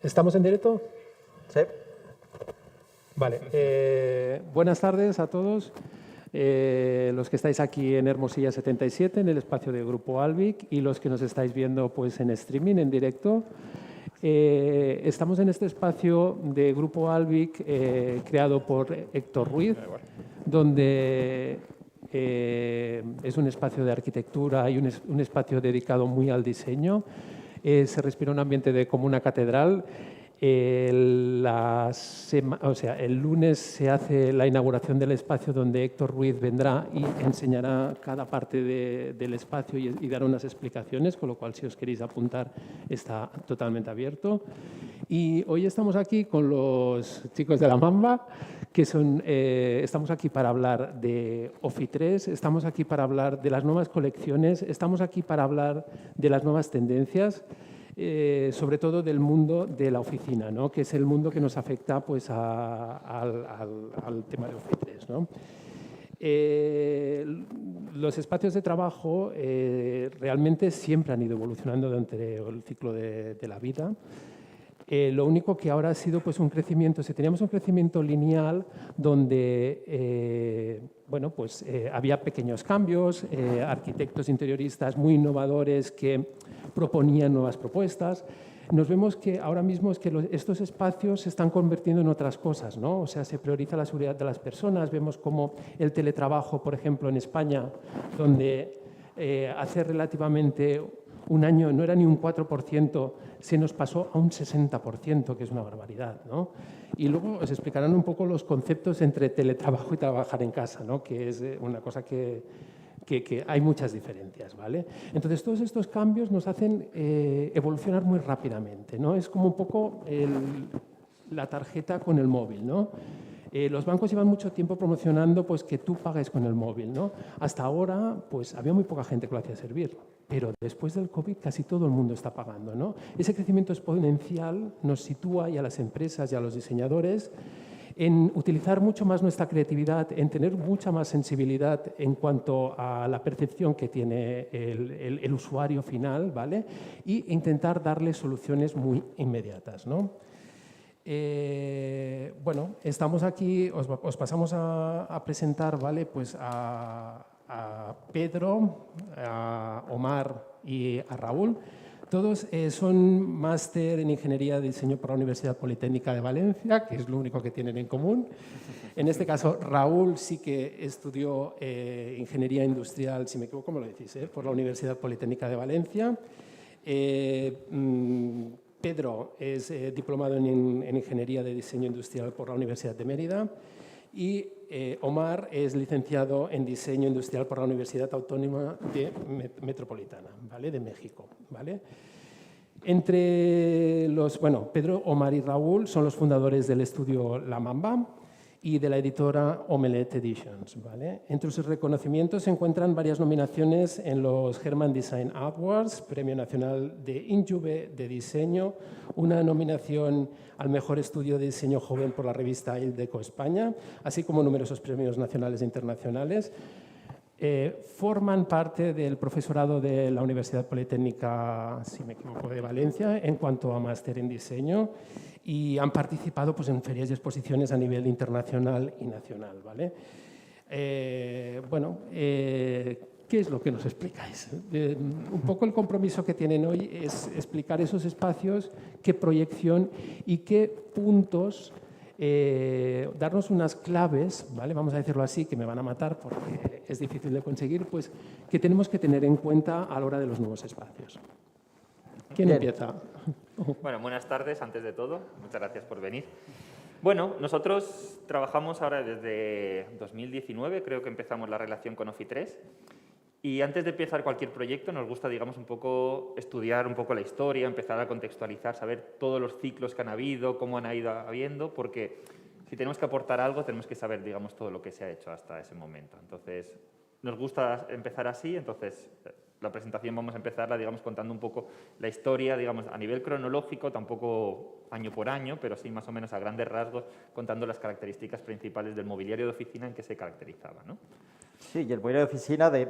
¿Estamos en directo? Sí. Vale. Buenas tardes a todos. Los que estáis aquí en Hermosilla 77, en el espacio de Grupo Albic, y los que nos estáis viendo pues, en streaming, en directo. Estamos en este espacio de Grupo Albic creado por Héctor Ruiz, donde es un espacio de arquitectura y un espacio dedicado muy al diseño. Se respira un ambiente de como una catedral. El lunes se hace la inauguración del espacio donde Héctor Ruiz vendrá y enseñará cada parte del espacio y dará unas explicaciones, con lo cual si os queréis apuntar está totalmente abierto. Y hoy estamos aquí con los chicos de la Mamba, que estamos aquí para hablar de OFI 3, estamos aquí para hablar de las nuevas colecciones, estamos aquí para hablar de las nuevas tendencias, sobre todo del mundo de la oficina, ¿no? Que es el mundo que nos afecta pues, al tema de OFI 3, ¿no? Los espacios de trabajo realmente siempre han ido evolucionando durante el ciclo de la vida. Lo único que ahora ha sido pues, un crecimiento, si teníamos un crecimiento lineal donde había pequeños cambios, arquitectos interioristas muy innovadores que proponían nuevas propuestas. Nos vemos que ahora mismo es que estos espacios se están convirtiendo en otras cosas, ¿no? O sea, se prioriza la seguridad de las personas, vemos como el teletrabajo, por ejemplo, en España, donde hace relativamente un año no era ni un 4%, se nos pasó a un 60%, que es una barbaridad, ¿no? Y luego os explicarán un poco los conceptos entre teletrabajo y trabajar en casa, ¿no? Que es una cosa que hay muchas diferencias, ¿vale? Entonces, todos estos cambios nos hacen evolucionar muy rápidamente, ¿no? Es como un poco la tarjeta con el móvil, ¿no? Los bancos llevan mucho tiempo promocionando pues, que tú pagues con el móvil, ¿no? Hasta ahora pues, había muy poca gente que lo hacía servir, pero después del COVID casi todo el mundo está pagando, ¿no? Ese crecimiento exponencial nos sitúa y a las empresas y a los diseñadores en utilizar mucho más nuestra creatividad, en tener mucha más sensibilidad en cuanto a la percepción que tiene el usuario final, ¿vale? Y intentar darle soluciones muy inmediatas, ¿no? Bueno, estamos aquí, os pasamos a presentar, ¿vale? Pues a Pedro, a Omar y a Raúl. Todos son máster en Ingeniería de Diseño por la Universidad Politécnica de Valencia, que es lo único que tienen en común. En este caso, Raúl sí que estudió Ingeniería Industrial, si me equivoco, me lo decís, por la Universidad Politécnica de Valencia. Pedro es diplomado en Ingeniería de Diseño Industrial por la Universidad de Mérida y Omar es licenciado en Diseño Industrial por la Universidad Autónoma Metropolitana, ¿vale? De México, ¿vale? Pedro, Omar y Raúl son los fundadores del estudio La Mamba y de la editora Omelette Editions, ¿vale? Entre sus reconocimientos se encuentran varias nominaciones en los German Design Awards, Premio Nacional de Injuve de Diseño, una nominación al Mejor Estudio de Diseño Joven por la revista Il Deco España, así como numerosos premios nacionales e internacionales. Forman parte del profesorado de la Universidad Politécnica, si me equivoco, de Valencia, en cuanto a máster en diseño, y han participado pues, en ferias y exposiciones a nivel internacional y nacional, ¿vale? ¿Qué es lo que nos explicáis? Un poco el compromiso que tienen hoy es explicar esos espacios, qué proyección y qué puntos, darnos unas claves, ¿vale? Vamos a decirlo así, que me van a matar porque es difícil de conseguir, pues que tenemos que tener en cuenta a la hora de los nuevos espacios. ¿Quién empieza? Bueno, buenas tardes, antes de todo. Muchas gracias por venir. Bueno, nosotros trabajamos ahora desde 2019, creo que empezamos la relación con OFI 3. Y antes de empezar cualquier proyecto nos gusta, digamos, un poco estudiar un poco la historia, empezar a contextualizar, saber todos los ciclos que han habido, cómo han ido habiendo, porque si tenemos que aportar algo tenemos que saber, digamos, todo lo que se ha hecho hasta ese momento. Entonces, nos gusta empezar así, entonces la presentación vamos a empezarla, digamos, contando un poco la historia, digamos, a nivel cronológico, tampoco año por año, pero sí más o menos a grandes rasgos, contando las características principales del mobiliario de oficina en que se caracterizaba, ¿no? Sí, y el mobiliario de oficina de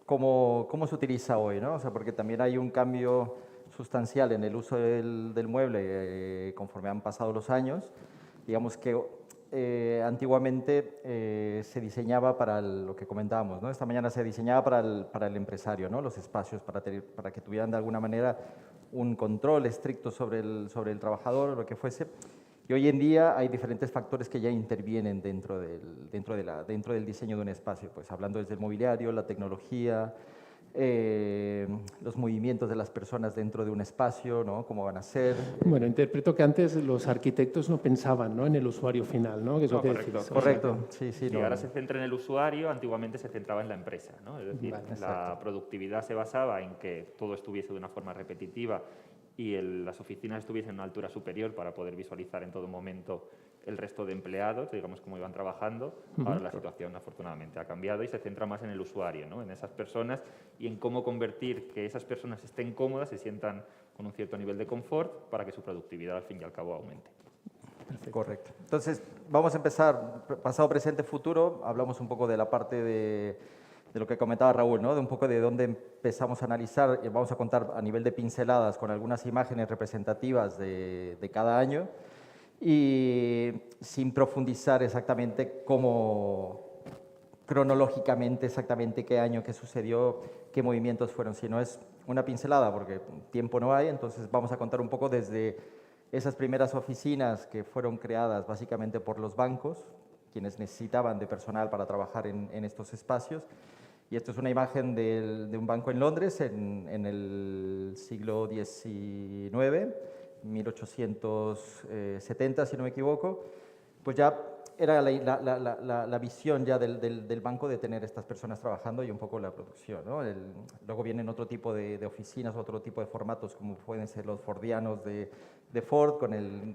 cómo se utiliza hoy, ¿no? O sea, porque también hay un cambio sustancial en el uso del mueble conforme han pasado los años. Digamos que antiguamente se diseñaba para lo que comentábamos, ¿no? Esta mañana se diseñaba para el empresario, ¿no? Los espacios para que tuvieran de alguna manera un control estricto sobre el trabajador o lo que fuese. Y hoy en día hay diferentes factores que ya intervienen dentro del diseño de un espacio, pues hablando desde el mobiliario, la tecnología, los movimientos de las personas dentro de un espacio, ¿no? Cómo van a ser. Bueno, interpreto que antes los arquitectos no pensaban, ¿no?, en el usuario final, ¿no? Que es lo que correcto. decís. Correcto, sí, sí. Y ahora se centra en el usuario, antiguamente se centraba en la empresa, ¿no? Es decir, Vale, la productividad se basaba en que todo estuviese de una forma repetitiva y las oficinas estuviesen a una altura superior para poder visualizar en todo momento el resto de empleados, digamos, cómo iban trabajando. Ahora la situación, afortunadamente, ha cambiado y se centra más en el usuario, ¿no? En esas personas y en cómo convertir que esas personas estén cómodas, se sientan con un cierto nivel de confort para que su productividad, al fin y al cabo, aumente. Perfecto. Correcto. Entonces, vamos a empezar pasado, presente, futuro. Hablamos un poco de la parte de lo que comentaba Raúl, ¿no? De un poco de dónde empezamos a analizar. Vamos a contar a nivel de pinceladas con algunas imágenes representativas de cada año y sin profundizar exactamente cronológicamente exactamente qué año, qué sucedió, qué movimientos fueron, sino es una pincelada porque tiempo no hay. Entonces vamos a contar un poco desde esas primeras oficinas que fueron creadas básicamente por los bancos, quienes necesitaban de personal para trabajar en estos espacios. Y esto es una imagen de un banco en Londres en el siglo XIX, 1870, si no me equivoco. Pues ya era la visión ya del banco de tener estas personas trabajando y un poco la producción, ¿no? Luego vienen otro tipo de oficinas, otro tipo de formatos, como pueden ser los fordianos de Ford,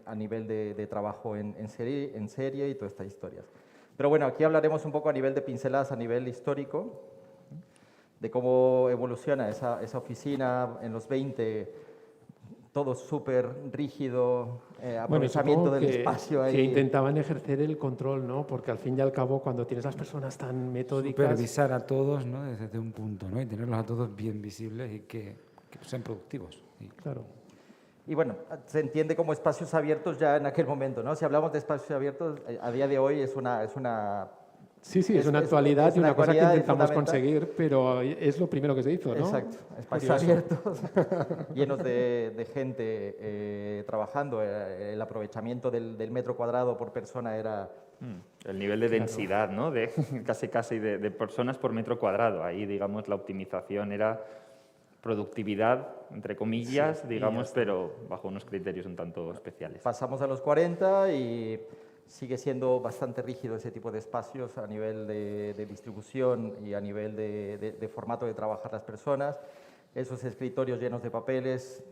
a nivel de trabajo en serie y todas estas historias. Pero bueno, aquí hablaremos un poco a nivel de pinceladas, a nivel histórico, de cómo evoluciona esa oficina en los 20, todo súper rígido, aprovechamiento del espacio ahí. Que intentaban ejercer el control, ¿no? Porque al fin y al cabo, cuando tienes las personas tan metódicas... Supervisar a todos, ¿no? Desde un punto, ¿no? Y tenerlos a todos bien visibles y que sean productivos. Sí. Claro. Y bueno, se entiende como espacios abiertos ya en aquel momento, ¿no? Si hablamos de espacios abiertos, a día de hoy es una Sí, es una actualidad y una cosa que intentamos fundamental conseguir, pero es lo primero que se hizo, ¿no? Exacto, espacios abiertos, llenos de gente trabajando. El aprovechamiento del metro cuadrado por persona era... El nivel de densidad, ¿no? De casi de personas por metro cuadrado. Ahí, digamos, la optimización era productividad, entre comillas, sí, digamos, pero bajo unos criterios un tanto especiales. Pasamos a los 40 y sigue siendo bastante rígido ese tipo de espacios a nivel de distribución y a nivel de formato de trabajar las personas. Esos escritorios llenos de papeles,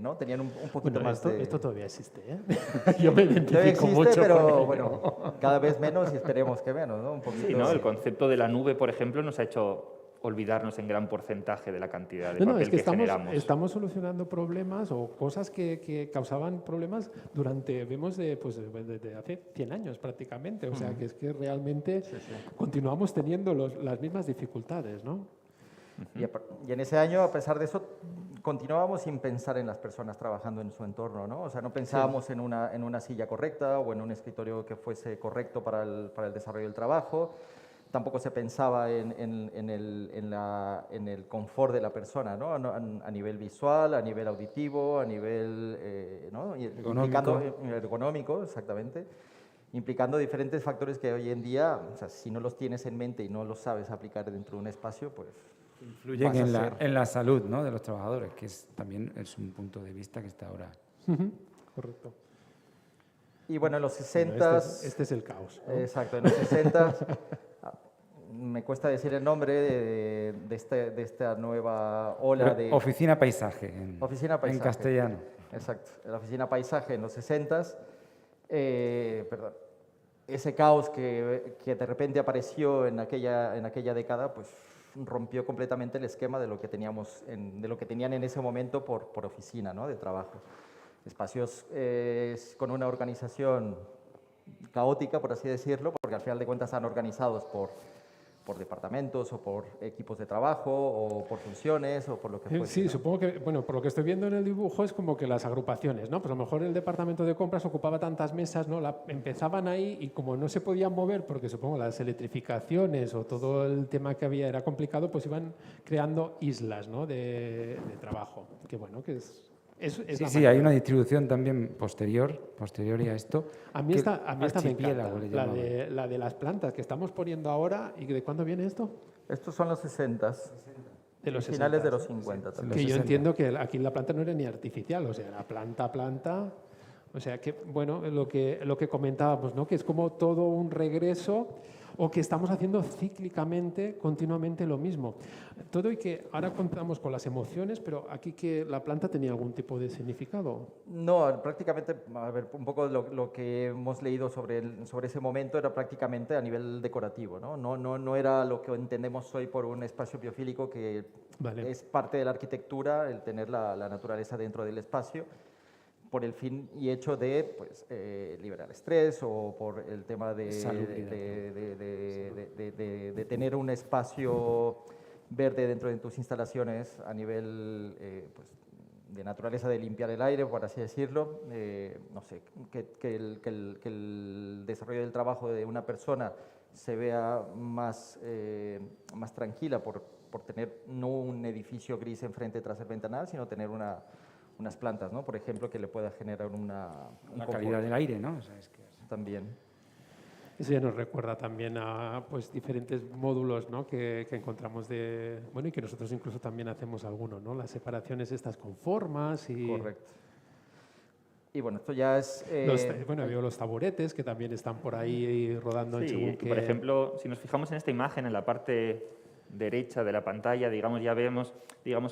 ¿no? Tenían un poquito más de... Esto todavía existe, ¿eh? Yo me identifico mucho pero con ello. bueno, cada vez menos y esperemos que menos, ¿no? Un poquito, sí, ¿no? El concepto de la nube, por ejemplo, nos ha hecho olvidarnos en gran porcentaje de la cantidad de papel que generamos. Estamos solucionando problemas o cosas que causaban problemas vemos desde hace 100 años prácticamente. O sea, que es que realmente continuamos teniendo las mismas dificultades, ¿no? Y en ese año, a pesar de eso, continuábamos sin pensar en las personas trabajando en su entorno, ¿no? O sea, no pensábamos en una silla correcta o en un escritorio que fuese correcto para el desarrollo del trabajo. Tampoco se pensaba en el confort de la persona, ¿no? A nivel visual, a nivel auditivo, a nivel ¿no? Ergonómico, exactamente, implicando diferentes factores que hoy en día, o sea, si no los tienes en mente y no los sabes aplicar dentro de un espacio, pues... Influyen en la salud, ¿no? De los trabajadores, que también es un punto de vista que está ahora. Correcto. Y bueno, en los 60... Bueno, este es el caos, ¿no? Exacto, en los 60... Me cuesta decir el nombre de esta nueva ola de... Oficina Paisaje, en castellano. Exacto, la Oficina Paisaje en los 60s. Perdón. Ese caos que de repente apareció en aquella década, pues rompió completamente el esquema de lo que teníamos, de lo que tenían en ese momento por oficina, ¿no? De trabajo. Espacios con una organización caótica, por así decirlo, porque al final de cuentas están organizados por departamentos o por equipos de trabajo o por funciones o por lo que fuese. Sí, ¿no? supongo que, bueno, por lo que estoy viendo en el dibujo es como que las agrupaciones, ¿no? Pues a lo mejor el departamento de compras ocupaba tantas mesas, ¿no? Empezaban ahí y como no se podían mover porque supongo las electrificaciones o todo el tema que había era complicado, pues iban creando islas, ¿no? de trabajo. Que bueno, que es la Sí, manera. hay una distribución también posterior a esto. A mí esta me encanta, archipiélago le llamaban. la de las plantas que estamos poniendo ahora. ¿Y de cuándo viene esto? Estos son los 60, De los finales 60, de los 50 también. Que los yo 60. entiendo que aquí la planta no era ni artificial, o sea, era planta. O sea, que, bueno, lo que comentábamos, ¿no? Que es como todo un regreso o que estamos haciendo cíclicamente, continuamente lo mismo. Todo y que ahora contamos con las emociones, pero aquí que la planta tenía algún tipo de significado. No, prácticamente, a ver, un poco lo que hemos leído sobre ese momento era prácticamente a nivel decorativo, ¿no? No era lo que entendemos hoy por un espacio biofílico que Vale. es parte de la arquitectura, el tener la naturaleza dentro del espacio, por el fin y hecho de pues, liberar estrés o por el tema de tener un espacio verde dentro de tus instalaciones a nivel pues, de naturaleza, de limpiar el aire, por así decirlo. No sé, que el desarrollo del trabajo de una persona se vea más tranquila por tener no un edificio gris enfrente tras el ventanal, sino tener unas plantas, ¿no? Por ejemplo, que le pueda generar un La confort calidad del aire, ¿no? O sea, es que también. Eso ya nos recuerda también a pues, diferentes módulos, ¿no? que encontramos bueno, y que nosotros incluso también hacemos algunos, ¿no? Las separaciones estas con formas y... Correcto. Y bueno, esto ya es... bueno, veo los taburetes que también están por ahí rodando en Sí, según y qué... por ejemplo, si nos fijamos en esta imagen, en la parte derecha de la pantalla, ya vemos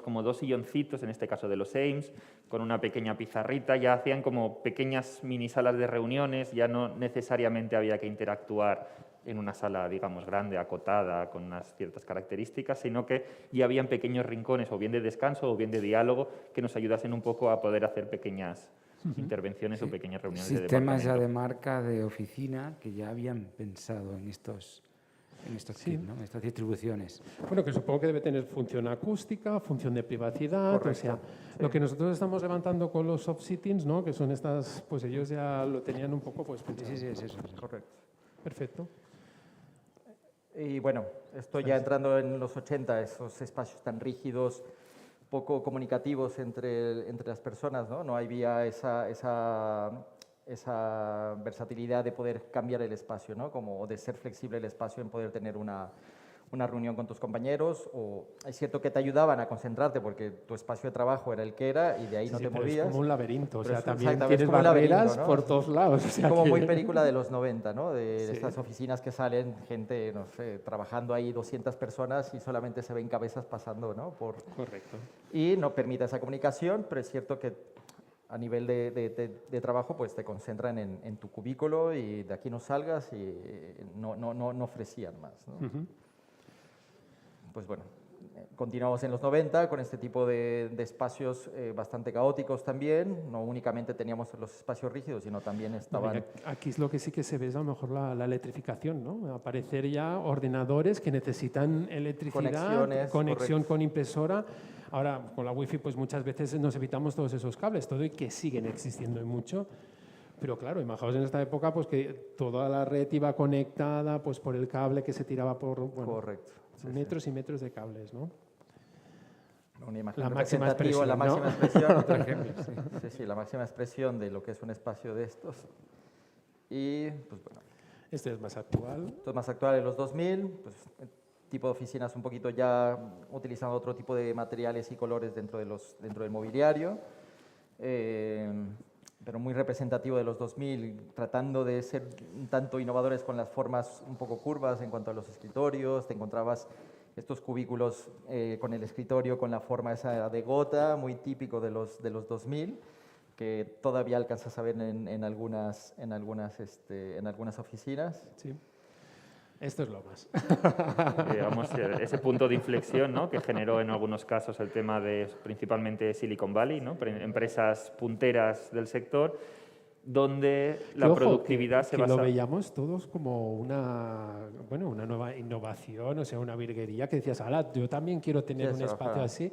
como dos silloncitos, en este caso de los AIMS, con una pequeña pizarrita, ya hacían como pequeñas mini salas de reuniones, ya no necesariamente había que interactuar en una sala, digamos, grande, acotada, con unas ciertas características, sino que ya habían pequeños rincones, o bien de descanso o bien de diálogo, que nos ayudasen un poco a poder hacer pequeñas intervenciones o pequeñas reuniones de sistemas ya departamento. de marca, de oficina, que ya habían pensado en estos Sí. kits, ¿no? En estas distribuciones. Bueno, que supongo que debe tener función acústica, función de privacidad, Correcto, o sea, sí. lo que nosotros estamos levantando con los soft sittings, ¿no? Que son estas, pues ellos ya lo tenían un poco pues pensado. Sí, es eso. Correcto. Perfecto. Y bueno, esto ya entrando en los 80, esos espacios tan rígidos, poco comunicativos entre las personas, ¿no? No había esa versatilidad de poder cambiar el espacio, ¿no? Como de ser flexible el espacio en poder tener una reunión con tus compañeros, o es cierto que te ayudaban a concentrarte porque tu espacio de trabajo era el que era y de ahí no Sí, te pero movías. es como un laberinto, o Pero sea, es también exactamente, es tienes como un laberinto, barreras ¿no? por todos lados. O sea, Como que- muy película de los 90, ¿no? De Sí. estas oficinas que salen, gente, no sé, trabajando ahí 200 personas y solamente se ven cabezas pasando, ¿no? Correcto. Y no permite esa comunicación, pero es cierto que a nivel de trabajo, pues te concentran en tu cubículo y de aquí no salgas y no ofrecían más, ¿no? Ujú. Pues bueno, continuamos en los 90 con este tipo de espacios bastante caóticos también. No únicamente teníamos los espacios rígidos, sino también No, estaban... mira, aquí es lo que sí que se ve es a lo mejor la electrificación, ¿no? Aparecer ya ordenadores que necesitan electricidad, Conexiones, conexión correcto. con impresora. Ahora, con la Wi-Fi, pues muchas veces nos evitamos todos esos cables, todo y que siguen existiendo y mucho. Pero claro, imaginaos en esta época pues que toda la red iba conectada pues por el cable que se tiraba por bueno, Correcto. Sí, sí. metros y metros de cables, ¿no? Una imagen La máxima representativa, la expresión, máxima ¿no? expresión. Sí, la máxima expresión de lo que es un espacio de estos. Y, pues bueno, Este es más actual. esto es más actual en los 2000, pues tipo de oficinas un poquito ya utilizando otro tipo de materiales y colores dentro del mobiliario. Pero muy representativo de los 2000, tratando de ser un tanto innovadores con las formas un poco curvas en cuanto a los escritorios. Te encontrabas estos cubículos con el escritorio con la forma esa de gota, muy típico de los 2000, que todavía alcanzas a ver en algunas oficinas. Sí. Esto es lo más. Digamos, ese punto de inflexión, ¿no? Que generó en algunos casos el tema de principalmente Silicon Valley, ¿no? Empresas punteras del sector, donde Que, la ojo, productividad se que basa... lo veíamos todos como una nueva innovación, o sea, una virguería que decías, ala, yo también quiero tener Sí, un eso, espacio ajá. así,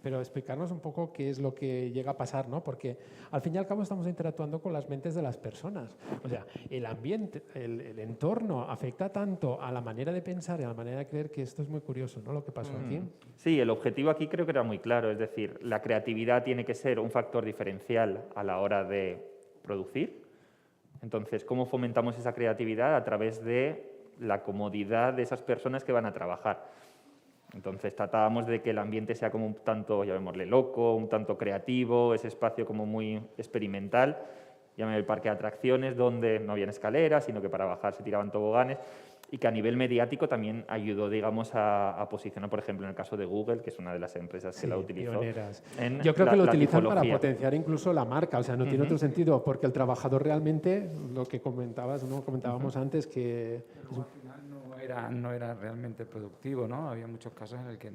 pero explicarnos un poco qué es lo que llega a pasar, ¿no? Porque al fin y al cabo estamos interactuando con las mentes de las personas. O sea, el ambiente, el entorno afecta tanto a la manera de pensar y a la manera de creer que esto es muy curioso, ¿no? Lo que pasó aquí. Sí, el objetivo aquí creo que era muy claro, es decir, la creatividad tiene que ser un factor diferencial a la hora de producir. Entonces, ¿cómo fomentamos esa creatividad? A través de la comodidad de esas personas que van a trabajar. Entonces, tratábamos de que el ambiente sea como un tanto, llamémosle loco, un tanto creativo, ese espacio como muy experimental, llámame el parque de atracciones, donde no habían escaleras, sino que para bajar se tiraban toboganes, y que a nivel mediático también ayudó, digamos, a posicionar, por ejemplo, en el caso de Google, que es una de las empresas que Sí, la utilizó. pioneras. En Yo creo que lo la utilizan para tipología. potenciar incluso la marca, o sea, no tiene otro sentido, porque el trabajador realmente, lo que comentabas, ¿no? Comentábamos antes que... Pero al final no era realmente productivo, ¿no? Había muchos casos en el que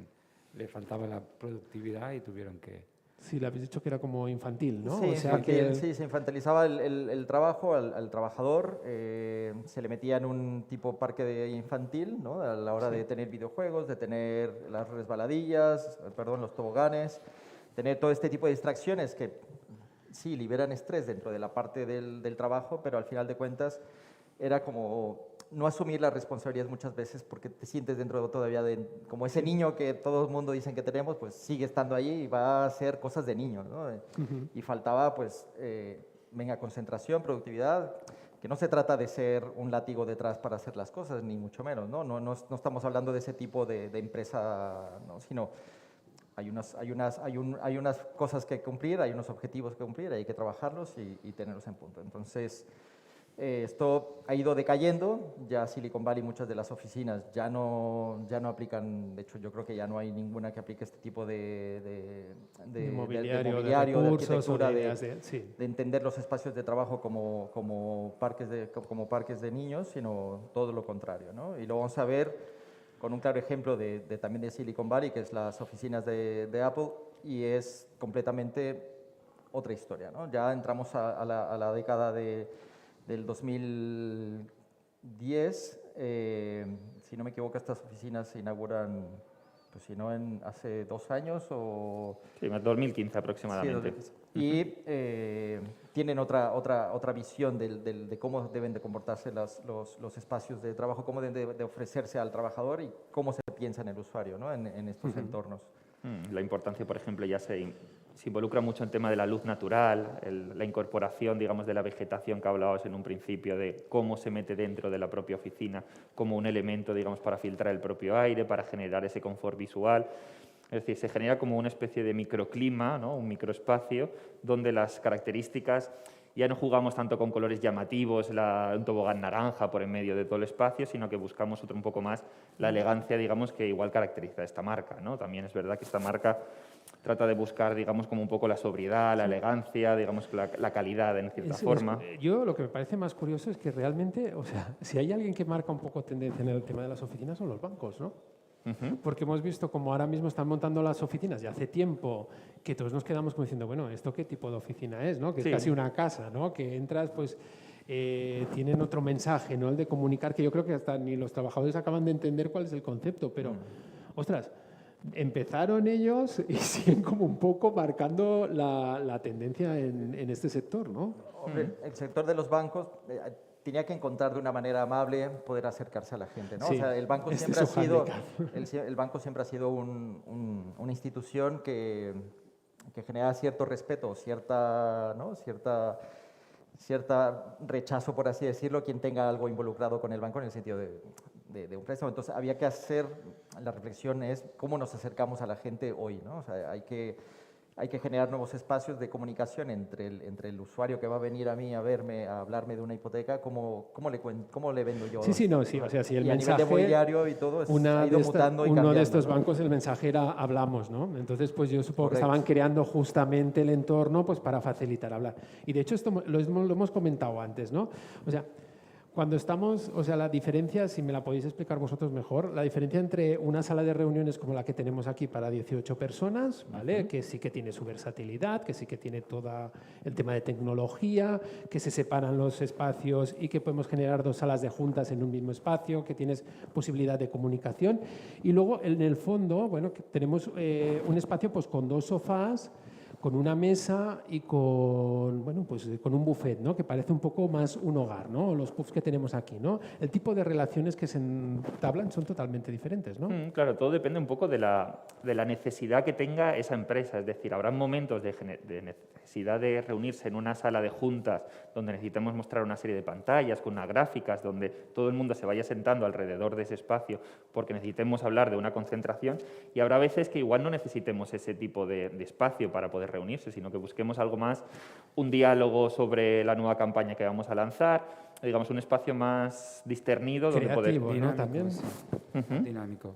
le faltaba la productividad y tuvieron que... Sí, le habéis dicho que era como infantil, ¿no? Sí, O sea que... sí, se infantilizaba el trabajo al trabajador, se le metía en un tipo parque infantil, ¿no? A la hora de tener videojuegos, de tener las resbaladillas, perdón, los toboganes, tener todo este tipo de distracciones que sí liberan estrés dentro de la parte del trabajo, pero al final de cuentas era como no asumir la responsabilidad muchas veces porque te sientes dentro todavía de, como ese niño que todo el mundo dicen que tenemos, pues sigue estando allí y va a hacer cosas de niño, ¿no? Y faltaba, pues, venga, concentración, productividad, que no se trata de ser un látigo detrás para hacer las cosas, ni mucho menos, ¿no? No estamos hablando de ese tipo de empresa, ¿no? Sino hay unas cosas que cumplir, hay unos objetivos que cumplir, hay que trabajarlos y tenerlos en punto. Entonces, esto ha ido decayendo, ya Silicon Valley, muchas de las oficinas ya no aplican, de hecho yo creo que ya no hay ninguna que aplique este tipo de mobiliario, de de recursos arquitectura, o de ideas sí. de entender los espacios de trabajo como parques de niños, sino todo lo contrario, ¿no? Y lo vamos a ver con un claro ejemplo también de Silicon Valley, que es las oficinas de Apple, y es completamente otra historia, ¿no? Ya entramos a la década del 2010, si no me equivoco, estas oficinas se inauguran, pues si no hace 2 años o... Sí, 2015 aproximadamente. Sí, y tienen otra visión de cómo deben de comportarse los espacios de trabajo, cómo deben de ofrecerse al trabajador y cómo se piensa en el usuario, ¿no? en estos entornos. La importancia, por ejemplo, ya se involucra mucho en el tema de la luz natural, la incorporación, digamos, de la vegetación que hablábamos en un principio, de cómo se mete dentro de la propia oficina como un elemento, digamos, para filtrar el propio aire, para generar ese confort visual. Es decir, se genera como una especie de microclima, ¿no? Un microespacio donde las características ya no jugamos tanto con colores llamativos, un tobogán naranja por en medio de todo el espacio, sino que buscamos un poco más la elegancia, digamos, que igual caracteriza a esta marca, ¿no? También es verdad que esta marca trata de buscar, digamos, como un poco la sobriedad, la elegancia, digamos, la calidad en cierta forma. Yo lo que me parece más curioso es que realmente, o sea, si hay alguien que marca un poco tendencia en el tema de las oficinas son los bancos, ¿no? Porque hemos visto como ahora mismo están montando las oficinas ya hace tiempo que todos nos quedamos como diciendo, bueno, ¿esto qué tipo de oficina es? ¿No? Que Sí. es casi una casa, ¿no? Que entras, pues tienen otro mensaje, ¿no? El de comunicar, que yo creo que hasta ni los trabajadores acaban de entender cuál es el concepto, pero, ostras, empezaron ellos y siguen como un poco marcando la tendencia en este sector, ¿no? Hombre, el sector de los bancos tenía que encontrar de una manera amable poder acercarse a la gente, ¿no? Sí, O sea, el banco este siempre ha es su sido, hándicap. el banco siempre ha sido una institución que genera cierto respeto, cierta rechazo, por así decirlo, quien tenga algo involucrado con el banco en el sentido de un préstamo. Entonces, había que hacer, la reflexión es cómo nos acercamos a la gente hoy, ¿no? O sea, hay que generar nuevos espacios de comunicación entre el usuario que va a venir a mí a verme, a hablarme de una hipoteca, cómo le vendo yo. Sí, no, sí, o sea, si el y mensaje... a nivel de mobiliario y todo, ha ido mutando y uno cambiando, de estos ¿no? bancos, el mensaje era hablamos, ¿no? Entonces, pues yo supongo que Correcto. estaban creando justamente el entorno pues para facilitar hablar. Y de hecho, esto lo hemos comentado antes, ¿no? O sea, Cuando estamos, o sea, la diferencia, si me la podéis explicar vosotros mejor, la diferencia entre una sala de reuniones como la que tenemos aquí para 18 personas, ¿vale? Que sí que tiene su versatilidad, que sí que tiene todo el tema de tecnología, que se separan los espacios y que podemos generar 2 salas de juntas en un mismo espacio, que tienes posibilidad de comunicación. Y luego, en el fondo, bueno, que tenemos un espacio pues, con 2 sofás, con una mesa y con, bueno, pues, con un buffet, ¿no? Que parece un poco más un hogar, ¿no? Los pubs que tenemos aquí, ¿no? El tipo de relaciones que se entablan son totalmente diferentes, ¿no? Claro, todo depende un poco de la necesidad que tenga esa empresa. Es decir, habrá momentos de necesidad de reunirse en una sala de juntas donde necesitemos mostrar una serie de pantallas con unas gráficas, donde todo el mundo se vaya sentando alrededor de ese espacio porque necesitemos hablar de una concentración, y habrá veces que igual no necesitemos ese tipo de espacio para poder reunirse, sino que busquemos algo más, un diálogo sobre la nueva campaña que vamos a lanzar, digamos un espacio más discernido donde poder... Creativo, ¿no? También. Sí. Dinámico.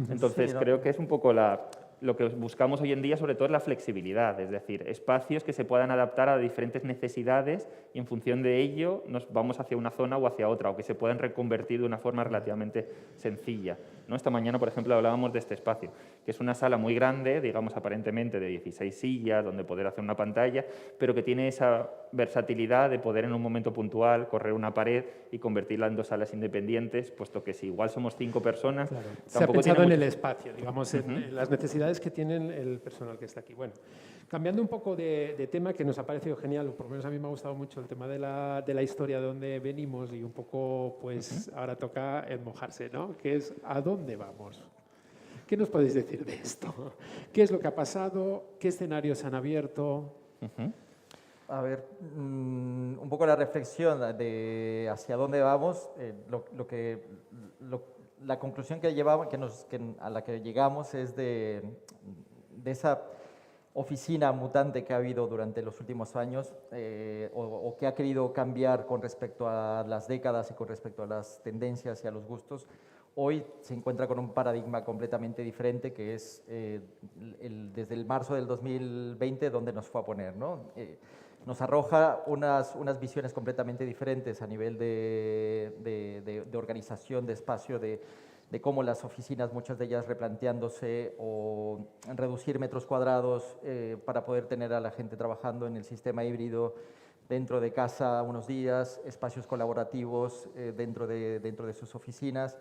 Entonces, Sí, ¿no? creo que es un poco lo que buscamos hoy en día, sobre todo, es la flexibilidad, es decir, espacios que se puedan adaptar a diferentes necesidades y en función de ello nos vamos hacia una zona o hacia otra, o que se puedan reconvertir de una forma relativamente sencilla, ¿no? Esta mañana, por ejemplo, hablábamos de este espacio, que es una sala muy grande, digamos aparentemente de 16 sillas, donde poder hacer una pantalla, pero que tiene esa versatilidad de poder en un momento puntual correr una pared y convertirla en 2 salas independientes, puesto que si igual somos 5 personas... Claro. Se ha tampoco pensado tiene en mucho... el espacio, digamos, en las necesidades que tienen el personal que está aquí. Bueno, cambiando un poco de tema, que nos ha parecido genial, o por lo menos a mí me ha gustado mucho el tema de la historia de dónde venimos, y un poco, pues ahora toca el mojarse, ¿no? Que es ¿a dónde vamos? ¿Qué nos podéis decir de esto? ¿Qué es lo que ha pasado? ¿Qué escenarios se han abierto? A ver, un poco la reflexión de hacia dónde vamos, la conclusión que llevamos, a la que llegamos es de esa oficina mutante que ha habido durante los últimos años, o que ha querido cambiar con respecto a las décadas y con respecto a las tendencias y a los gustos. Hoy se encuentra con un paradigma completamente diferente, que es desde el marzo del 2020 donde nos fue a poner, ¿no? Nos arroja unas visiones completamente diferentes a nivel de organización, de espacio, de cómo las oficinas, muchas de ellas replanteándose o reducir metros cuadrados para poder tener a la gente trabajando en el sistema híbrido dentro de casa unos días, espacios colaborativos dentro de sus oficinas,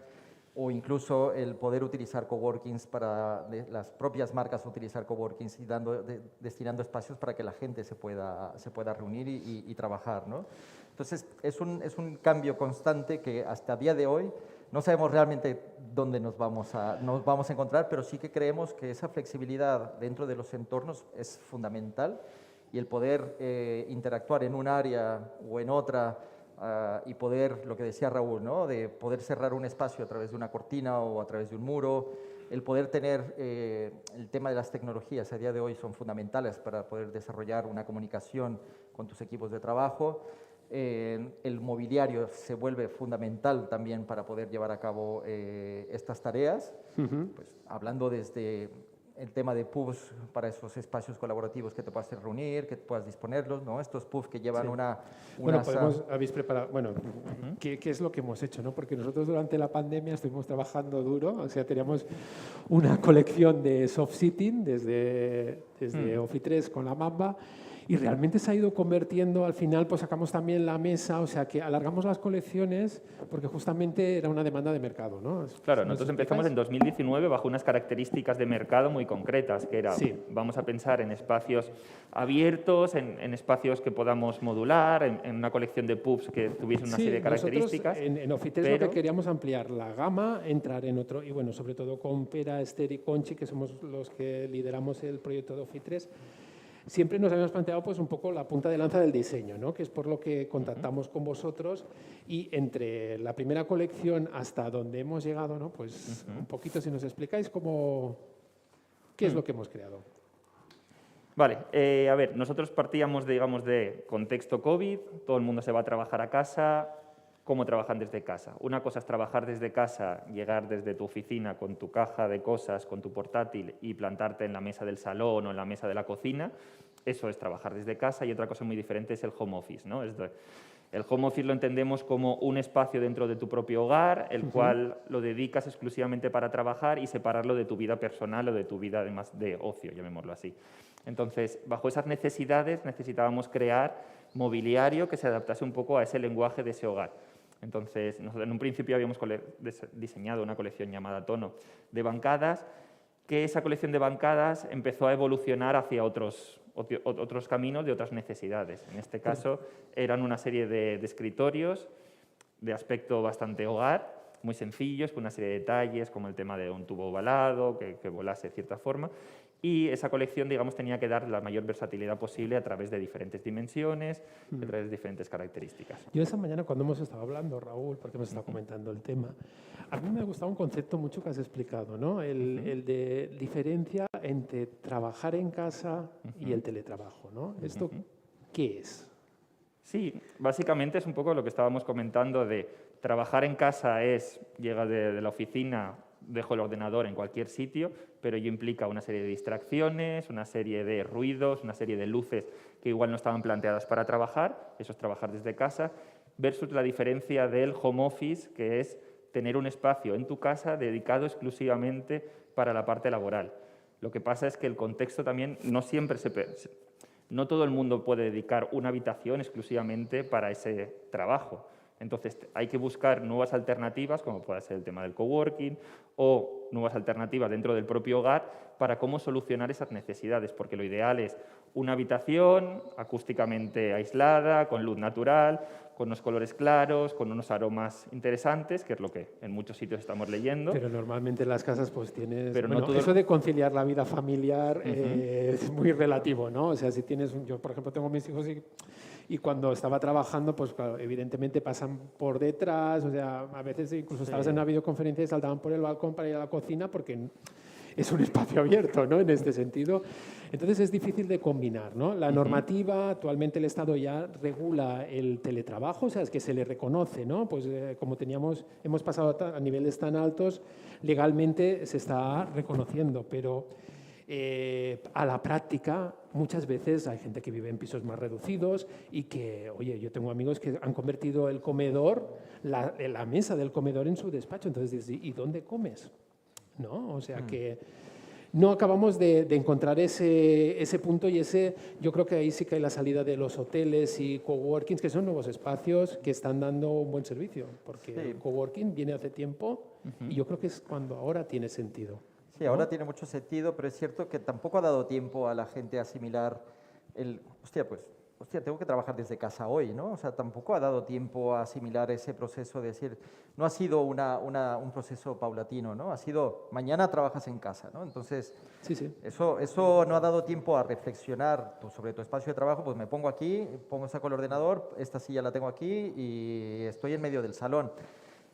o incluso el poder utilizar coworkings para las propias marcas utilizar coworkings y destinando espacios para que la gente se pueda reunir y trabajar, ¿no? Entonces, es un cambio constante que hasta el día de hoy no sabemos realmente dónde nos vamos a encontrar, pero sí que creemos que esa flexibilidad dentro de los entornos es fundamental, y el poder interactuar en un área o en otra, y poder, lo que decía Raúl, ¿no? De poder cerrar un espacio a través de una cortina o a través de un muro, el poder tener el tema de las tecnologías a día de hoy son fundamentales para poder desarrollar una comunicación con tus equipos de trabajo. El mobiliario se vuelve fundamental también para poder llevar a cabo estas tareas, pues, hablando desde el tema de pubs para esos espacios colaborativos que te puedas reunir, que puedas disponerlos, ¿no? Estos pubs que llevan Bueno, habéis preparado, bueno, ¿qué es lo que hemos hecho, ¿no? Porque nosotros durante la pandemia estuvimos trabajando duro, o sea, teníamos una colección de soft sitting desde Office 3 con la Mamba, y realmente se ha ido convirtiendo, al final pues sacamos también la mesa, o sea que alargamos las colecciones porque justamente era una demanda de mercado, ¿no? Claro, nosotros empezamos en 2019 bajo unas características de mercado muy concretas, que era, vamos a pensar en espacios abiertos, en espacios que podamos modular, en una colección de pubs que tuviesen una serie de características. En Office 3 lo que queríamos ampliar la gama, entrar en otro, y bueno, sobre todo con Pera, Esther y Conchi, que somos los que lideramos el proyecto de Office 3, siempre nos habíamos planteado pues un poco la punta de lanza del diseño, ¿no? Que es por lo que contactamos con vosotros, y entre la primera colección hasta donde hemos llegado, ¿no? Pues un poquito, si nos explicáis qué es lo que hemos creado. Vale, a ver, nosotros partíamos, digamos, de contexto COVID, todo el mundo se va a trabajar a casa. ¿Cómo trabajan desde casa? Una cosa es trabajar desde casa, llegar desde tu oficina con tu caja de cosas, con tu portátil y plantarte en la mesa del salón o en la mesa de la cocina. Eso es trabajar desde casa, y otra cosa muy diferente es el home office, ¿no? El home office lo entendemos como un espacio dentro de tu propio hogar, el cual lo dedicas exclusivamente para trabajar y separarlo de tu vida personal o de tu vida además de ocio, llamémoslo así. Entonces, bajo esas necesidades necesitábamos crear mobiliario que se adaptase un poco a ese lenguaje de ese hogar. Entonces, nosotros en un principio habíamos diseñado una colección llamada Tono de bancadas, que esa colección de bancadas empezó a evolucionar hacia otros caminos de otras necesidades. En este caso, eran una serie de escritorios de aspecto bastante hogar, muy sencillos, con una serie de detalles, como el tema de un tubo ovalado, que volase de cierta forma, y esa colección, digamos, tenía que dar la mayor versatilidad posible a través de diferentes dimensiones, a través de diferentes características. Yo esa mañana cuando hemos estado hablando, Raúl, porque hemos estado comentando el tema, a mí me ha gustado un concepto mucho que has explicado, ¿no? El de diferencia entre trabajar en casa y el teletrabajo, ¿no? ¿Esto qué es? Sí, básicamente es un poco lo que estábamos comentando de trabajar en casa es, llega de la oficina, dejo el ordenador en cualquier sitio, pero ello implica una serie de distracciones, una serie de ruidos, una serie de luces que igual no estaban planteadas para trabajar, eso es trabajar desde casa, versus la diferencia del home office, que es tener un espacio en tu casa dedicado exclusivamente para la parte laboral. Lo que pasa es que el contexto también no siempre no todo el mundo puede dedicar una habitación exclusivamente para ese trabajo. Entonces, hay que buscar nuevas alternativas, como puede ser el tema del coworking, o nuevas alternativas dentro del propio hogar para cómo solucionar esas necesidades, porque lo ideal es una habitación acústicamente aislada, con luz natural, con unos colores claros, con unos aromas interesantes, que es lo que en muchos sitios estamos leyendo. Pero normalmente en las casas pues tienes... Pero no bueno, todo eso de conciliar la vida familiar es muy relativo, ¿no? O sea, si tienes... Yo, por ejemplo, tengo mis hijos y cuando estaba trabajando, pues claro, evidentemente pasan por detrás, o sea, a veces incluso estabas en una videoconferencia y saltaban por el balcón para ir a la cocina porque es un espacio abierto, ¿no? En este sentido. Entonces es difícil de combinar, ¿no? La normativa, actualmente el Estado ya regula el teletrabajo, o sea, es que se le reconoce, ¿no? Pues como hemos pasado a niveles tan altos, legalmente se está reconociendo, pero a la práctica muchas veces hay gente que vive en pisos más reducidos y que, oye, yo tengo amigos que han convertido el comedor, la mesa del comedor en su despacho, entonces dices, ¿y dónde comes? ¿No? O sea que no acabamos de encontrar ese punto y yo creo que ahí sí que hay la salida de los hoteles y coworkings, que son nuevos espacios que están dando un buen servicio, porque el coworking viene hace tiempo y yo creo que es cuando ahora tiene sentido. Sí, ahora tiene mucho sentido, pero es cierto que tampoco ha dado tiempo a la gente a asimilar tengo que trabajar desde casa hoy, ¿no? O sea, tampoco ha dado tiempo a asimilar ese proceso de decir, no ha sido un proceso paulatino, ¿no? Ha sido, mañana trabajas en casa, ¿no? Entonces, eso no ha dado tiempo a reflexionar sobre tu espacio de trabajo, pues me pongo aquí, saco el ordenador, esta silla la tengo aquí y estoy en medio del salón.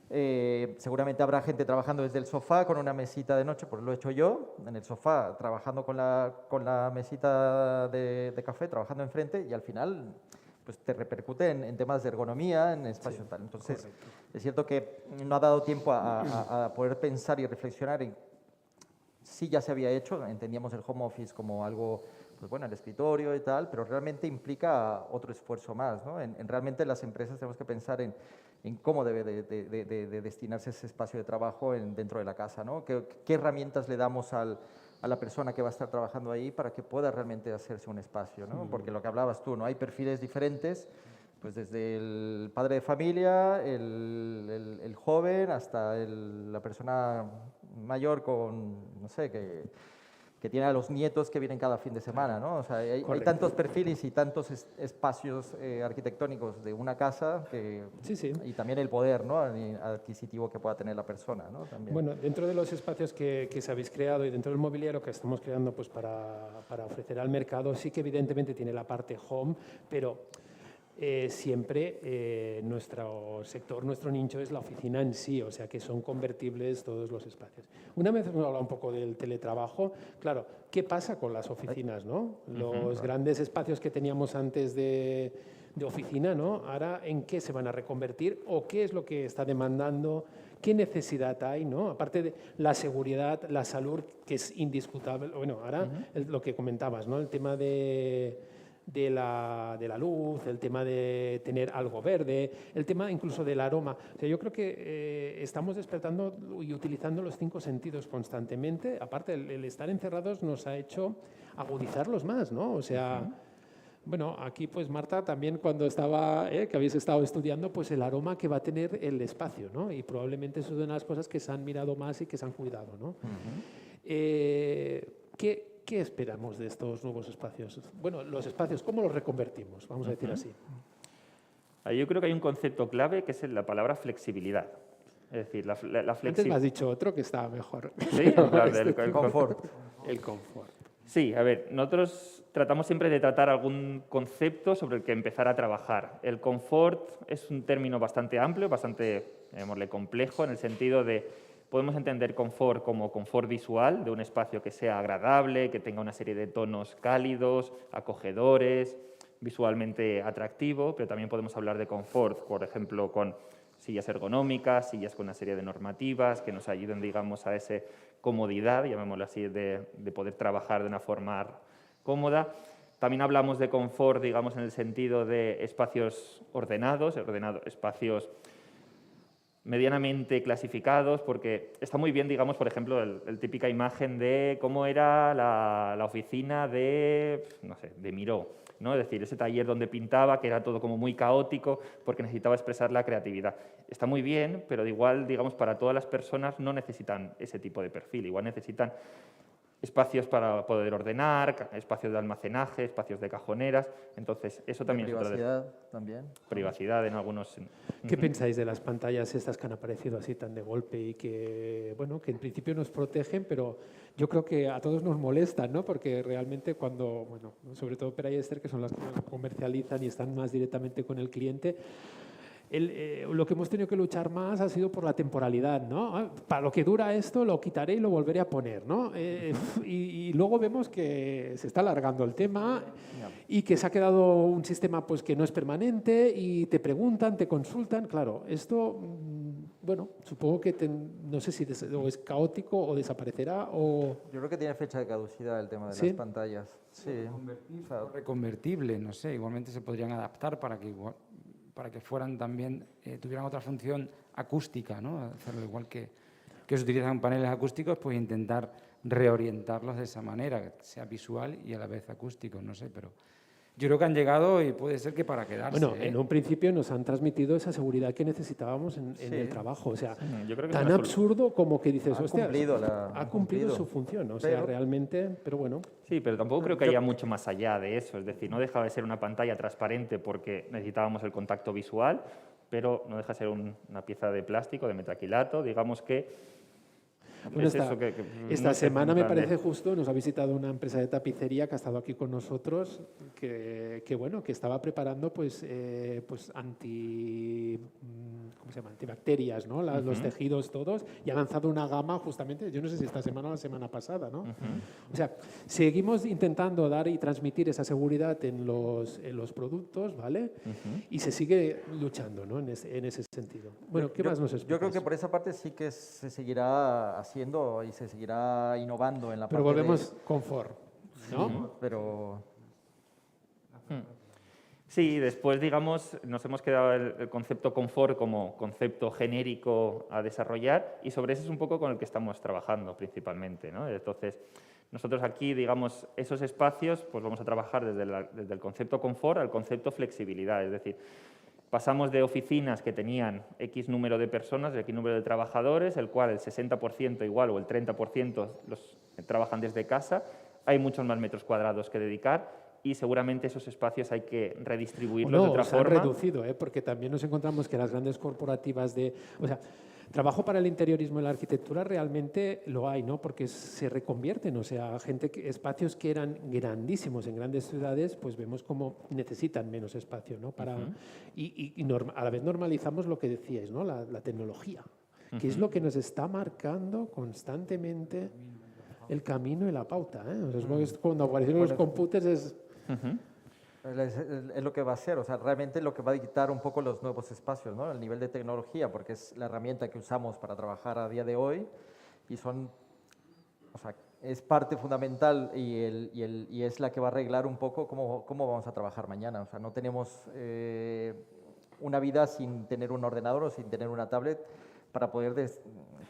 Seguramente habrá gente trabajando desde el sofá con una mesita de noche, pues lo he hecho yo, en el sofá, trabajando con la mesita de café, trabajando enfrente y al final pues te repercute en temas de ergonomía, en espacio tal. Entonces, correcto. Es cierto que no ha dado tiempo a poder pensar y reflexionar en si ya se había hecho, entendíamos el home office como algo, pues bueno, el escritorio y tal, pero realmente implica otro esfuerzo más, ¿no? Realmente las empresas tenemos que pensar en cómo debe de destinarse ese espacio de trabajo dentro de la casa, ¿no? ¿Qué herramientas le damos a la persona que va a estar trabajando ahí para que pueda realmente hacerse un espacio, ¿no? Porque lo que hablabas tú, ¿no? Hay perfiles diferentes, pues desde el padre de familia, el joven, hasta la persona mayor con, no sé, que tiene a los nietos que vienen cada fin de semana, ¿no? O sea, hay tantos perfiles y tantos espacios arquitectónicos de una casa y también el poder, ¿no? Adquisitivo que pueda tener la persona, ¿no? También. Bueno, dentro de los espacios que se habéis creado y dentro del mobiliario que estamos creando pues, para ofrecer al mercado, sí que evidentemente tiene la parte home, pero siempre nuestro sector, nuestro nicho es la oficina en sí, o sea que son convertibles todos los espacios. Una vez hemos hablado un poco del teletrabajo, claro, ¿qué pasa con las oficinas, no? Los grandes espacios que teníamos antes de oficina, ¿no? Ahora, ¿en qué se van a reconvertir o qué es lo que está demandando? ¿Qué necesidad hay, no? Aparte de la seguridad, la salud, que es indiscutible. Bueno, ahora lo que comentabas, ¿no? El tema de de la luz, el tema de tener algo verde, el tema incluso del aroma. O sea, yo creo que estamos despertando y utilizando los 5 sentidos constantemente. Aparte, el estar encerrados nos ha hecho agudizarlos más, ¿no? O sea, bueno, aquí pues Marta también cuando estaba, que habéis estado estudiando, pues el aroma que va a tener el espacio, ¿no? Y probablemente eso es una de las cosas que se han mirado más y que se han cuidado, ¿no? ¿Qué esperamos de estos nuevos espacios? Bueno, los espacios, ¿cómo los reconvertimos? Vamos a decir así. Yo creo que hay un concepto clave que es la palabra flexibilidad. Es decir, la Antes me has flexibilidad. dicho otro que estaba mejor. Sí, el Confort. El confort. Sí, a ver, nosotros tratamos siempre de tratar algún concepto sobre el que empezar a trabajar. El confort es un término bastante amplio, bastante, llamémosle, complejo, en el sentido de, podemos entender confort como confort visual, de un espacio que sea agradable, que tenga una serie de tonos cálidos, acogedores, visualmente atractivo, pero también podemos hablar de confort, por ejemplo, con sillas ergonómicas, sillas con una serie de normativas que nos ayuden, digamos, a esa comodidad, llamémoslo así, de poder trabajar de una forma cómoda. También hablamos de confort, digamos, en el sentido de espacios ordenados, espacios medianamente clasificados, porque está muy bien, digamos, por ejemplo, el típica imagen de cómo era la oficina de, no sé, de Miró, ¿no? Es decir, ese taller donde pintaba, que era todo como muy caótico, porque necesitaba expresar la creatividad. Está muy bien, pero igual, digamos, para todas las personas no necesitan ese tipo de perfil, igual necesitan espacios para poder ordenar, espacios de almacenaje, espacios de cajoneras. Entonces, eso también es otra de Privacidad también. privacidad en algunos. ¿Qué pensáis de las pantallas estas que han aparecido así tan de golpe y que, bueno, que en principio nos protegen, pero yo creo que a todos nos molestan, ¿no? Porque realmente cuando, bueno, sobre todo Pere y Esther, que son las que comercializan y están más directamente con el cliente, lo que hemos tenido que luchar más ha sido por la temporalidad, ¿no? Para lo que dura esto lo quitaré y lo volveré a poner, ¿no? Y luego vemos que se está alargando el tema y que se ha quedado un sistema pues que no es permanente y te preguntan, te consultan. Claro, esto, bueno, supongo que no sé si o es caótico o desaparecerá o... Yo creo que tiene fecha de caducidad el tema de ¿Sí? las pantallas. Sí. O sea, Reconvertible, no sé, igualmente se podrían adaptar para que fueran también, tuvieran otra función acústica, ¿no? Hacerlo igual que se utilizan paneles acústicos, pues intentar reorientarlos de esa manera, que sea visual y a la vez acústico, no sé, pero yo creo que han llegado y puede ser que para quedarse. Bueno, en un principio nos han transmitido esa seguridad que necesitábamos en el trabajo. O sea, Yo creo que tan es una absurdo como que dices, hostia, ha ha cumplido su función. O sea, realmente, pero bueno. Sí, pero tampoco creo que haya mucho más allá de eso. Es decir, no deja de ser una pantalla transparente porque necesitábamos el contacto visual, pero no deja de ser una pieza de plástico, de metaquilato. Digamos que Bueno, es eso esta no sé, semana en me plan de- parece justo, nos ha visitado una empresa de tapicería que ha estado aquí con nosotros, que bueno, que estaba preparando pues ¿cómo se llama? Antibacterias, ¿no? Los tejidos todos, y ha lanzado una gama justamente, yo no sé si esta semana o la semana pasada, ¿no? O sea, seguimos intentando dar y transmitir esa seguridad en los productos, ¿vale? Y se sigue luchando, ¿no? En ese sentido. Bueno, ¿qué más nos explicas? Yo creo que por esa parte sí que se seguirá haciendo y se seguirá innovando en la Pero parte volvemos confort, ¿no? Pero Sí, después, digamos, nos hemos quedado el concepto confort como concepto genérico a desarrollar y sobre eso es un poco con el que estamos trabajando principalmente, ¿no? Entonces, nosotros aquí, digamos, esos espacios, pues vamos a trabajar desde el concepto confort al concepto flexibilidad, es decir, pasamos de oficinas que tenían X número de personas, X número de trabajadores, el cual el 60% igual o el 30% los trabajan desde casa, hay muchos más metros cuadrados que dedicar y seguramente esos espacios hay que redistribuirlos de otra se han forma. reducido, porque también nos encontramos que las grandes corporativas o sea, trabajo para el interiorismo y la arquitectura realmente lo hay, ¿no? Porque se reconvierten, o sea, espacios que eran grandísimos en grandes ciudades, pues vemos cómo necesitan menos espacio, ¿no? A la vez normalizamos lo que decíais, ¿no? La tecnología, que es lo que nos está marcando constantemente el camino y la pauta, O sea, supongo que cuando aparecieron los computers es... es lo que va a hacer, o sea, realmente lo que va a dictar un poco los nuevos espacios, ¿no? El nivel de tecnología, porque es la herramienta que usamos para trabajar a día de hoy y son, o sea, es parte fundamental y es la que va a arreglar un poco cómo vamos a trabajar mañana. O sea, no tenemos una vida sin tener un ordenador o sin tener una tablet para poder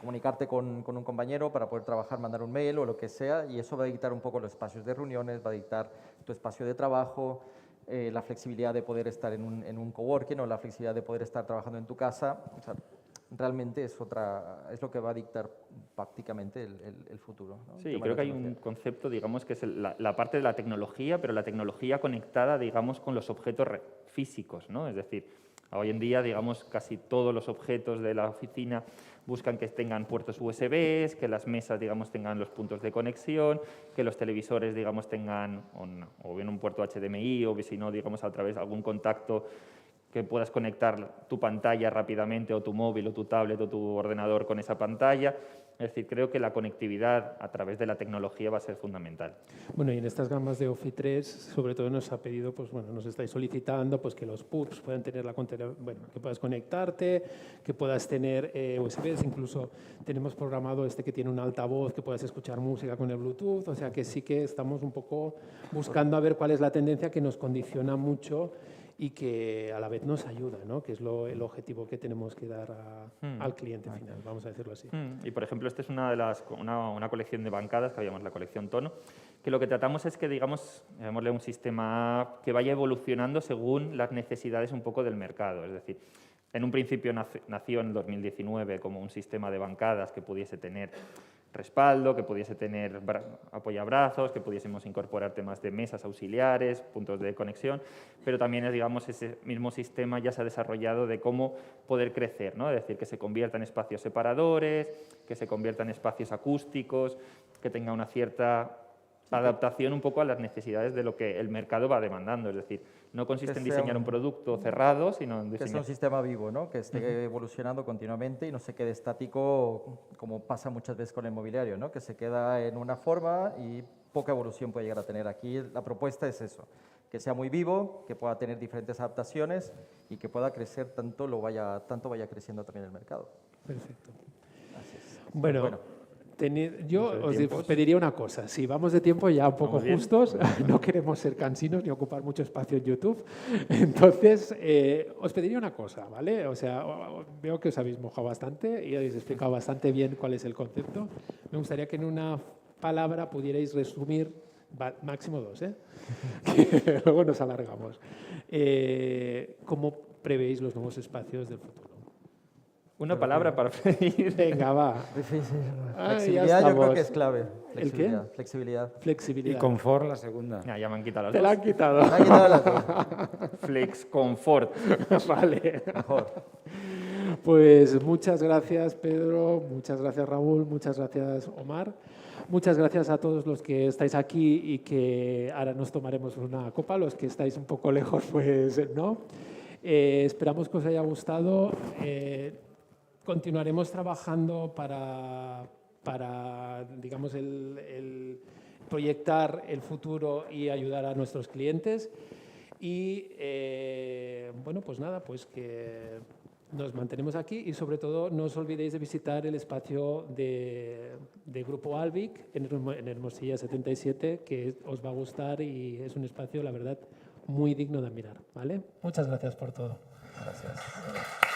comunicarte con un compañero, para poder trabajar, mandar un mail o lo que sea, y eso va a dictar un poco los espacios de reuniones, va a dictar tu espacio de trabajo, la flexibilidad de poder estar en un coworking o la flexibilidad de poder estar trabajando en tu casa. O sea, realmente es lo que va a dictar prácticamente el futuro, ¿no? Sí, creo que hay un concepto, digamos, que es la parte de la tecnología, pero la tecnología conectada, digamos, con los objetos físicos, ¿no? Es decir, hoy en día, digamos, casi todos los objetos de la oficina buscan que tengan puertos USB, que las mesas, digamos, tengan los puntos de conexión, que los televisores, digamos, tengan o bien un puerto HDMI o si no, digamos, a través de algún contacto que puedas conectar tu pantalla rápidamente o tu móvil o tu tablet o tu ordenador con esa pantalla. Es decir, creo que la conectividad a través de la tecnología va a ser fundamental. Bueno, y en estas gamas de Office 3, sobre todo nos ha pedido, pues bueno, nos estáis solicitando pues que los pubs puedan tener que puedas conectarte, que puedas tener USBs, incluso tenemos programado que tiene un altavoz, que puedas escuchar música con el Bluetooth, o sea que sí que estamos un poco buscando a ver cuál es la tendencia que nos condiciona mucho y que a la vez nos ayuda, ¿no? Que es el objetivo que tenemos que dar al cliente final, vamos a decirlo así. Y, por ejemplo, esta es una colección de bancadas, que habíamos la colección Tono, que lo que tratamos es que, digamos, llamémosle un sistema que vaya evolucionando según las necesidades un poco del mercado. Es decir, en un principio nació en 2019 como un sistema de bancadas que pudiese tener respaldo, que pudiese tener apoyabrazos, que pudiésemos incorporar temas de mesas auxiliares, puntos de conexión, pero también, digamos, ese mismo sistema ya se ha desarrollado de cómo poder crecer, ¿no? Es decir, que se convierta en espacios separadores, que se convierta en espacios acústicos, que tenga una cierta adaptación un poco a las necesidades de lo que el mercado va demandando. Es decir, no consiste en diseñar un producto cerrado, sino en diseñar... Que sea un sistema vivo, ¿no? Que esté evolucionando continuamente y no se quede estático, como pasa muchas veces con el mobiliario, ¿no? Que se queda en una forma y poca evolución puede llegar a tener. Aquí la propuesta es eso, que sea muy vivo, que pueda tener diferentes adaptaciones y que pueda crecer tanto vaya creciendo también el mercado. Perfecto. Así es. Bueno. Yo os pediría una cosa, si vamos de tiempo ya un poco justos, no queremos ser cansinos ni ocupar mucho espacio en YouTube, entonces os pediría una cosa, ¿vale? O sea, veo que os habéis mojado bastante y habéis explicado bastante bien cuál es el concepto. Me gustaría que en una palabra pudierais resumir, máximo 2, que luego nos alargamos, cómo prevéis los nuevos espacios del futuro. Una palabra para pedir. Venga, va. Flexibilidad yo creo que es clave. ¿El qué? Flexibilidad. Flexibilidad. Y confort, la segunda. Ya me han quitado las Te dos. la han quitado. Me ha quitado las dos. Flex Confort. Vale. Mejor. Pues muchas gracias, Pedro. Muchas gracias, Raúl. Muchas gracias, Omar. Muchas gracias a todos los que estáis aquí y que ahora nos tomaremos una copa. Los que estáis un poco lejos, pues no. Esperamos que os haya gustado. Continuaremos trabajando para digamos, el proyectar el futuro y ayudar a nuestros clientes. Y, bueno, pues nada, pues que nos mantenemos aquí y, sobre todo, no os olvidéis de visitar el espacio de Grupo Albic en Hermosilla 77, que os va a gustar y es un espacio, la verdad, muy digno de admirar, ¿vale? Muchas gracias por todo. Gracias.